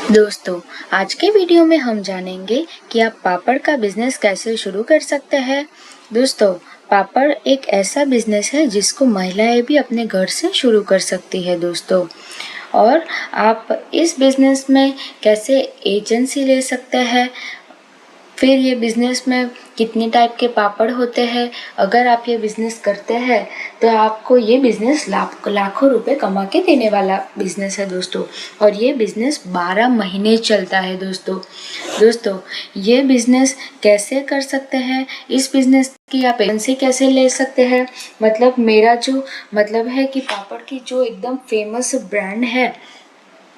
दोस्तों, आज के वीडियो में हम जानेंगे कि आप पापड़ का बिजनेस कैसे शुरू कर सकते हैं। दोस्तों, पापड़ एक ऐसा बिजनेस है जिसको महिलाएं भी अपने घर से शुरू कर सकती है दोस्तों। और आप इस बिजनेस में कैसे एजेंसी ले सकते हैं, फिर ये बिज़नेस में कितने टाइप के पापड़ होते हैं। अगर आप ये बिज़नेस करते हैं तो आपको ये बिज़नेस लाखों रुपए कमा के देने वाला बिज़नेस है दोस्तों। और ये बिज़नेस 12 महीने चलता है दोस्तों ये बिज़नेस कैसे कर सकते हैं, इस बिज़नेस की आप एजेंसी कैसे ले सकते हैं। मतलब मेरा जो मतलब है कि पापड़ की जो एकदम फेमस ब्रांड है,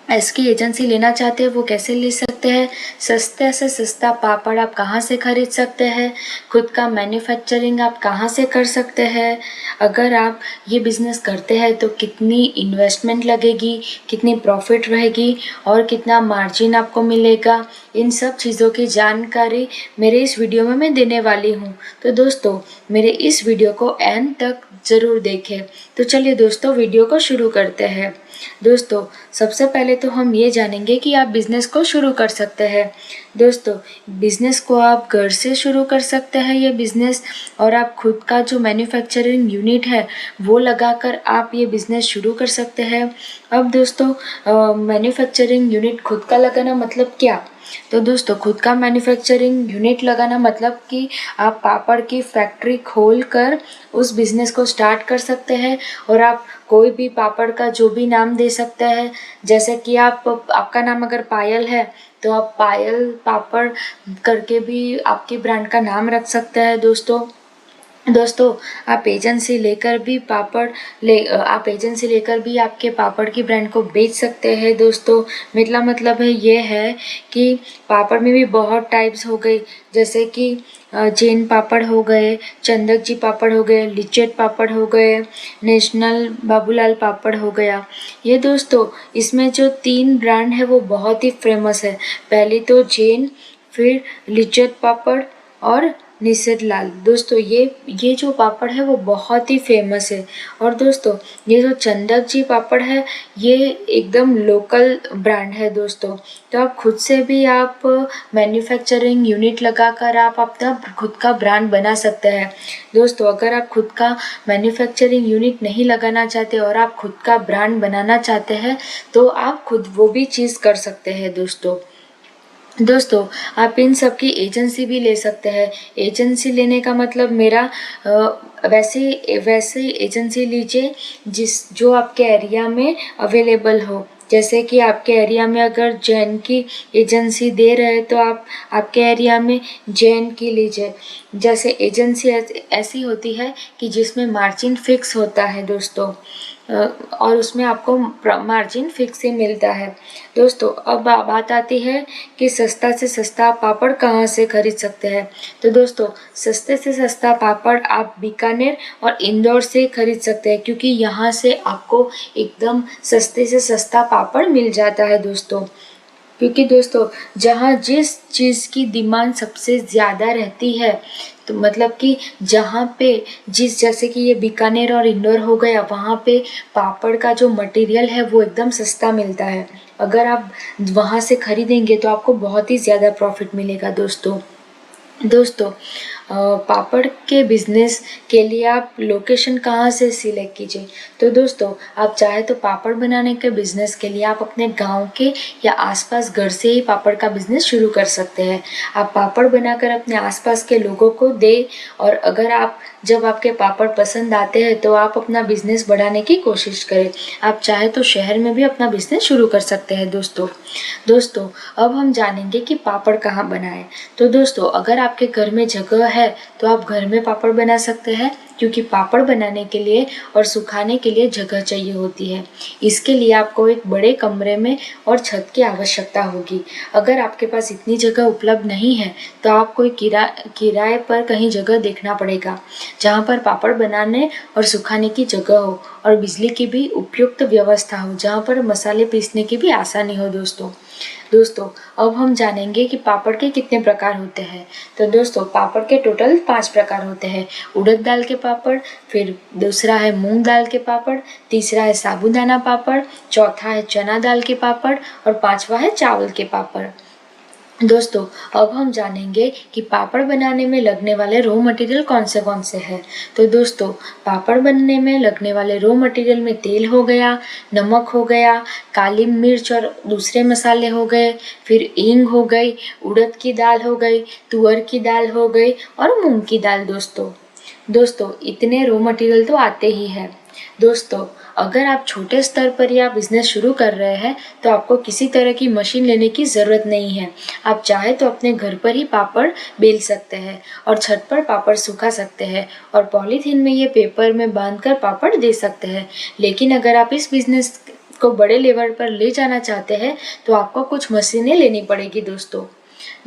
इसकी एजेंसी लेना चाहते हैं वो कैसे ले सकते हैं। सस्ते से सस्ता पापड़ आप कहाँ से खरीद सकते हैं, खुद का मैन्युफैक्चरिंग आप कहाँ से कर सकते हैं। अगर आप ये बिज़नेस करते हैं तो कितनी इन्वेस्टमेंट लगेगी, कितनी प्रॉफिट रहेगी और कितना मार्जिन आपको मिलेगा, इन सब चीज़ों की जानकारी मेरे इस वीडियो में मैं देने वाली हूँ। तो दोस्तों, मेरे इस वीडियो को एंड तक ज़रूर देखें। तो चलिए दोस्तों, वीडियो को शुरू करते हैं। दोस्तों, सबसे पहले तो हम ये जानेंगे कि आप बिज़नेस को शुरू कर सकते हैं। दोस्तों, बिज़नेस को आप घर से शुरू कर सकते हैं ये बिज़नेस, और आप खुद का जो मैन्युफैक्चरिंग यूनिट है वो लगाकर आप ये बिज़नेस शुरू कर सकते हैं। अब दोस्तों, मैन्युफैक्चरिंग यूनिट खुद का लगाना मतलब क्या। तो दोस्तों, खुद का मैन्युफैक्चरिंग यूनिट लगाना मतलब कि आप पापड़ की फैक्ट्री खोलकर उस बिज़नेस को स्टार्ट कर सकते हैं। और आप कोई भी पापड़ का जो भी नाम दे सकते हैं, जैसे कि आपका नाम अगर पायल है तो आप पायल पापड़ करके भी आपकी ब्रांड का नाम रख सकते हैं दोस्तों। आप एजेंसी लेकर भी आपके पापड़ की ब्रांड को बेच सकते हैं दोस्तों। मेरा मतलब है ये है कि पापड़ में भी बहुत टाइप्स हो गए, जैसे कि जैन पापड़ हो गए, चंदक जी पापड़ हो गए, लिचेट पापड़ हो गए, नेशनल बाबूलाल पापड़ हो गया। ये दोस्तों, इसमें जो 3 ब्रांड है वो बहुत ही फेमस है। पहली तो जैन, फिर लिचेट पापड़ और निषेध लाल। दोस्तों, ये जो पापड़ है वो बहुत ही फेमस है। और दोस्तों, ये जो चंदक जी पापड़ है ये एकदम लोकल ब्रांड है दोस्तों। तो आप खुद से भी आप मैन्युफैक्चरिंग यूनिट लगाकर आप अपना खुद का ब्रांड बना सकते हैं दोस्तों। अगर आप खुद का मैन्युफैक्चरिंग यूनिट नहीं लगाना चाहते और आप खुद का ब्रांड बनाना चाहते हैं तो आप खुद वो भी चीज़ कर सकते हैं दोस्तों, आप इन सब की एजेंसी भी ले सकते हैं। एजेंसी लेने का मतलब मेरा वैसे एजेंसी लीजिए जो आपके एरिया में अवेलेबल हो। जैसे कि आपके एरिया में अगर जैन की एजेंसी दे रहे हैं तो आप आपके एरिया में जैन की लीजिए। जैसे एजेंसी ऐसी होती है कि जिसमें मार्जिन फिक्स होता है दोस्तों, और उसमें आपको मार्जिन फिक्स ही मिलता है दोस्तों। अब बात आती है कि सस्ता से सस्ता पापड़ कहाँ से खरीद सकते हैं। तो दोस्तों, सस्ते से सस्ता पापड़ आप बीकानेर और इंदौर से खरीद सकते हैं, क्योंकि यहाँ से आपको एकदम सस्ते से सस्ता पापड़ मिल जाता है दोस्तों। क्योंकि दोस्तों, जहाँ जिस चीज़ की डिमांड सबसे ज़्यादा रहती है, तो मतलब कि जहाँ पे जैसे कि ये बीकानेर और इंदौर हो गया, वहाँ पे पापड़ का जो मटेरियल है वो एकदम सस्ता मिलता है। अगर आप वहाँ से खरीदेंगे तो आपको बहुत ही ज़्यादा प्रॉफिट मिलेगा दोस्तों। पापड़ के बिजनेस के लिए आप लोकेशन कहाँ से सिलेक्ट कीजिए। तो दोस्तों, आप चाहे तो पापड़ बनाने के बिजनेस के लिए आप अपने गांव के या आसपास घर से ही पापड़ का बिजनेस शुरू कर सकते हैं। आप पापड़ बनाकर अपने आसपास के लोगों को दे, और अगर जब आपके पापड़ पसंद आते हैं तो आप अपना बिजनेस बढ़ाने की कोशिश करें। आप चाहे तो शहर में भी अपना बिजनेस शुरू कर सकते हैं दोस्तों, अब हम जानेंगे कि पापड़ कहाँ बनाएं। तो दोस्तों, अगर आपके घर में जगह है तो आप घर में पापड़ बना सकते हैं, क्योंकि पापड़ बनाने के लिए और सुखाने के लिए जगह चाहिए होती है। इसके लिए आपको एक बड़े कमरे में और छत की आवश्यकता होगी। अगर आपके पास इतनी जगह उपलब्ध नहीं है तो आपको किराए पर कहीं जगह देखना पड़ेगा, जहाँ पर पापड़ बनाने और सुखाने की जगह हो और बिजली की भी उपयुक्त व्यवस्था हो, जहाँ पर मसाले पीसने की भी आसानी हो दोस्तों। दोस्तों अब हम जानेंगे कि पापड़ के कितने प्रकार होते हैं। तो दोस्तों पापड़ के टोटल 5 प्रकार होते हैं। उड़द दाल के पापड़, फिर दूसरा है मूंग दाल के पापड़, तीसरा है साबूदाना पापड़, चौथा है चना दाल के पापड़ और पांचवा है चावल के पापड़। दोस्तों अब हम जानेंगे कि पापड़ बनाने में लगने वाले रॉ मटेरियल कौन से हैं। तो दोस्तों पापड़ बनने में लगने वाले रॉ मटेरियल में तेल हो गया, नमक हो गया, काली मिर्च और दूसरे मसाले हो गए, फिर हींग हो गई, उड़द की दाल हो गई, तुअर की दाल हो गई और मूंग की दाल। दोस्तों इतने रॉ मटेरियल तो आते ही हैं। दोस्तों अगर आप छोटे स्तर पर या बिजनेस शुरू कर रहे हैं तो आपको किसी तरह की मशीन लेने की ज़रूरत नहीं है। आप चाहे तो अपने घर पर ही पापड़ बेल सकते हैं और छत पर पापड़ सुखा सकते हैं और पॉलीथीन में ये पेपर में बांधकर पापड़ दे सकते हैं। लेकिन अगर आप इस बिजनेस को बड़े लेवल पर ले जाना चाहते हैं तो आपको कुछ मशीनें लेनी पड़ेगी।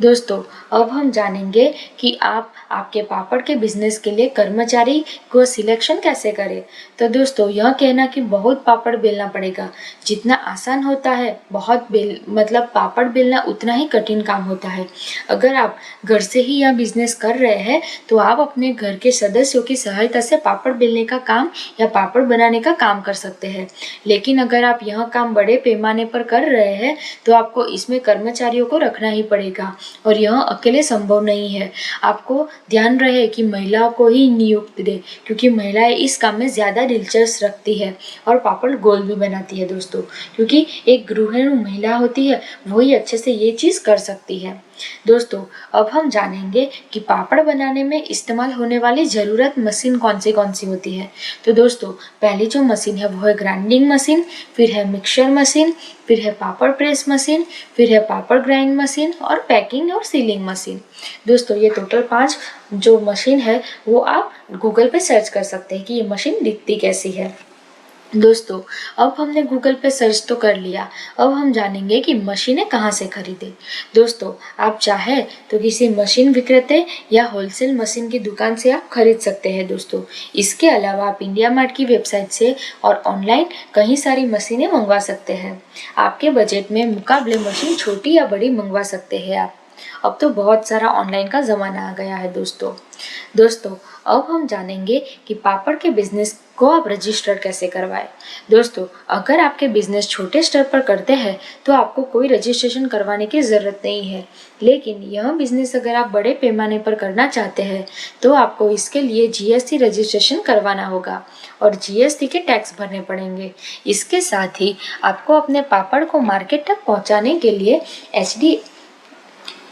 दोस्तों अब हम जानेंगे कि आप आपके पापड़ के बिजनेस के लिए कर्मचारी को सिलेक्शन कैसे करें। तो दोस्तों यह कहना कि बहुत पापड़ बेलना पड़ेगा, जितना आसान होता है मतलब पापड़ बेलना उतना ही कठिन काम होता है। अगर आप घर से ही यह बिजनेस कर रहे हैं तो आप अपने घर के सदस्यों की सहायता से पापड़ बेलने का काम या पापड़ बनाने का काम कर सकते हैं। लेकिन अगर आप यह काम बड़े पैमाने पर कर रहे हैं तो आपको इसमें कर्मचारियों को रखना ही पड़ेगा और यह अकेले संभव नहीं है। आपको ध्यान रहे कि महिलाओं को ही नियुक्त दे, क्योंकि महिलाएं इस काम में ज़्यादा दिलचस्प रखती है और पापड़ गोल भी बनाती है। दोस्तों क्योंकि एक गृहिणी महिला होती है वही अच्छे से ये चीज़ कर सकती है। दोस्तों अब हम जानेंगे कि पापड़ बनाने में इस्तेमाल होने वाली ज़रूरत मशीन कौन सी होती है। तो दोस्तों पहली जो मशीन है वो है ग्राइंडिंग मशीन, फिर है मिक्सर मशीन, फिर है पापड़ प्रेस मशीन, फिर है पापड़ ग्राइंड मशीन और पैकिंग और सीलिंग मशीन। दोस्तों ये टोटल 5 जो मशीन है वो आप गूगल पे सर्च कर सकते हैं कि ये मशीन दिखती कैसी है। दोस्तों अब हमने गूगल पे सर्च तो कर लिया, अब हम जानेंगे कि मशीनें कहाँ से खरीदें। दोस्तों आप चाहे तो किसी मशीन विक्रेता या होलसेल मशीन की दुकान से आप खरीद सकते हैं। दोस्तों इसके अलावा आप इंडिया मार्ट की वेबसाइट से और ऑनलाइन कई सारी मशीनें मंगवा सकते हैं। आपके बजट में मुकाबले मशीन छोटी या बड़ी मंगवा सकते हैं आप। अब तो बहुत सारा ऑनलाइन का ज़माना आ गया है। दोस्तों अब हम जानेंगे कि पापड़ के बिजनेस को आप रजिस्टर कैसे करवाएं। दोस्तों अगर आपके बिजनेस छोटे स्तर पर करते हैं तो आपको कोई रजिस्ट्रेशन करवाने की ज़रूरत नहीं है। लेकिन यह बिजनेस अगर आप बड़े पैमाने पर करना चाहते हैं तो आपको इसके लिए जीएसटी रजिस्ट्रेशन करवाना होगा और जीएसटी के टैक्स भरने पड़ेंगे। इसके साथ ही आपको अपने पापड़ को मार्केट तक पहुंचाने के लिए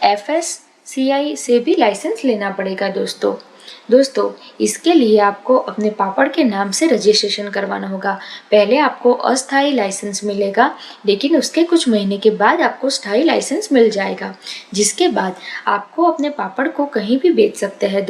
FSCI से भी लाइसेंस लेना पड़ेगा। दोस्तों इसके लिए आपको अपने पापड़ के नाम से रजिस्ट्रेशन करवाना होगा। पहले आपको अस्थायी लाइसेंस मिलेगा, लेकिन उसके कुछ महीने के बाद आपको स्थायी लाइसेंस मिल जाएगा, जिसके बाद आपको अपने पापड़ को कहीं भी बेच सकते हैं।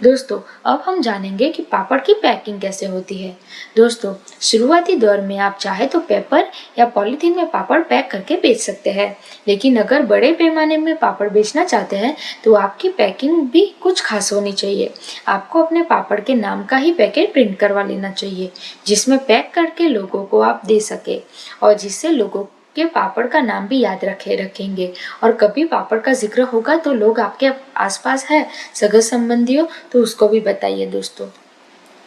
दोस्तों अब हम जानेंगे कि पापड़ की पैकिंग कैसे होती है। दोस्तों शुरुआती दौर में आप चाहे तो पेपर या पॉलीथीन में पापड़ पैक करके बेच सकते हैं, लेकिन अगर बड़े पैमाने में पापड़ बेचना चाहते हैं तो आपकी पैकिंग भी कुछ खास होनी चाहिए। आपको अपने पापड़ के नाम का ही पैकेट प्रिंट करवा लेना चाहिए, जिसमें पैक करके लोगों को आप दे सके और जिससे लोगों के पापड़ का नाम भी याद रखेंगे और कभी पापड़ का जिक्र होगा तो लोग आपके आसपास है सगे संबंधी हो तो उसको भी बताइए।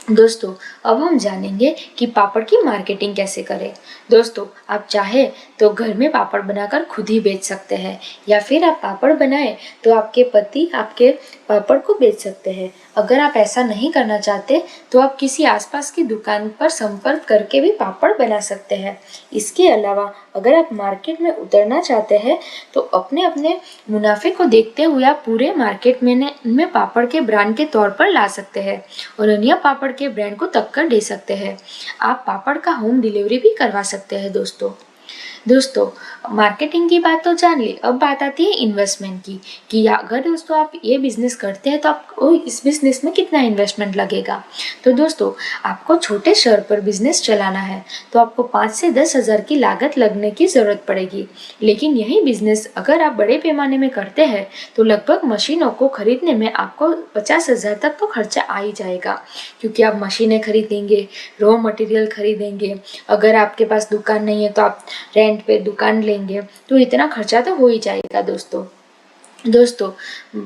दोस्तों अब हम जानेंगे कि पापड़ की मार्केटिंग कैसे करें। दोस्तों आप चाहे तो घर में पापड़ बनाकर खुद ही बेच सकते हैं, या फिर आप पापड़ बनाए तो आपके पति आपके पापड़ को बेच सकते हैं। अगर आप ऐसा नहीं करना चाहते तो आप किसी आसपास की दुकान पर संपर्क करके भी पापड़ बना सकते हैं। इसके अलावा अगर आप मार्केट में उतरना चाहते हैं तो अपने मुनाफे को देखते हुए आप पूरे मार्केट में पापड़ के ब्रांड के तौर पर ला सकते हैं और अन्य पापड़ के ब्रांड को टक्कर दे सकते हैं। आप पापड़ का होम डिलीवरी भी करवा सकते हैं। दोस्तों मार्केटिंग की बात तो जान ली, अब बात आती है इन्वेस्टमेंट की कि अगर दोस्तों आप ये बिजनेस करते हैं तो आपको इस बिजनेस में कितना इन्वेस्टमेंट लगेगा। तो दोस्तों आपको छोटे स्तर पर बिजनेस चलाना है तो आपको 5 से 10 हज़ार की लागत लगने की ज़रूरत पड़ेगी। लेकिन यही बिजनेस अगर आप बड़े पैमाने में करते हैं तो लगभग मशीनों को खरीदने में आपको 50 हज़ार तक तो खर्चा आ ही जाएगा, क्योंकि आप मशीनें खरीदेंगे, रॉ मटेरियल खरीदेंगे। अगर आपके पास दुकान नहीं है तो आप रेंट पे दुकान लेंगे तो इतना खर्चा तो हो ही जाएगा दोस्तों।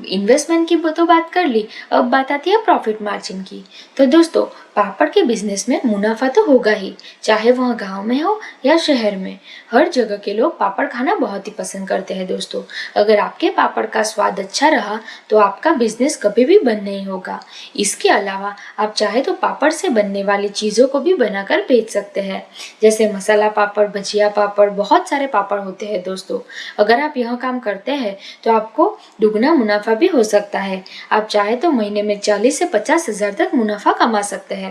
इन्वेस्टमेंट की तो बात कर ली, अब बात आती है प्रॉफिट मार्जिन की। तो दोस्तों, पापड़ के बिजनेस में मुनाफा तो होगा ही, चाहे वह गांव में हो या शहर में। हर जगह के लोग पापड़ खाना बहुत ही पसंद करते हैं दोस्तों। अगर आपके पापड़ का स्वाद अच्छा रहा तो आपका बिजनेस कभी भी बंद नहीं होगा। इसके अलावा आप चाहे तो पापड़ से बनने वाली चीज़ों को भी बनाकर बेच सकते हैं, जैसे मसाला पापड़, भजिया पापड़, बहुत सारे पापड़ होते हैं दोस्तों। अगर आप यह काम करते हैं तो आपको दुगना मुनाफा भी हो सकता है। आप चाहे तो महीने में 40 से 50 हजार तक मुनाफा कमा सकते हैं।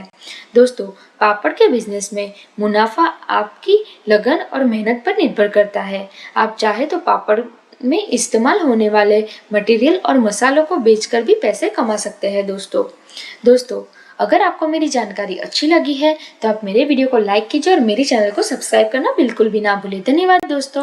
दोस्तों, पापड़ के बिजनेस में मुनाफा आपकी लगन और मेहनत पर निर्भर करता है। आप चाहे तो पापड़ में इस्तेमाल होने वाले मटेरियल और मसालों को बेचकर भी पैसे कमा सकते हैं दोस्तों, अगर आपको मेरी जानकारी अच्छी लगी है तो आप मेरे वीडियो को लाइक कीजिए और मेरे चैनल को सब्सक्राइब करना बिल्कुल भी ना भूलें। धन्यवाद दोस्तों।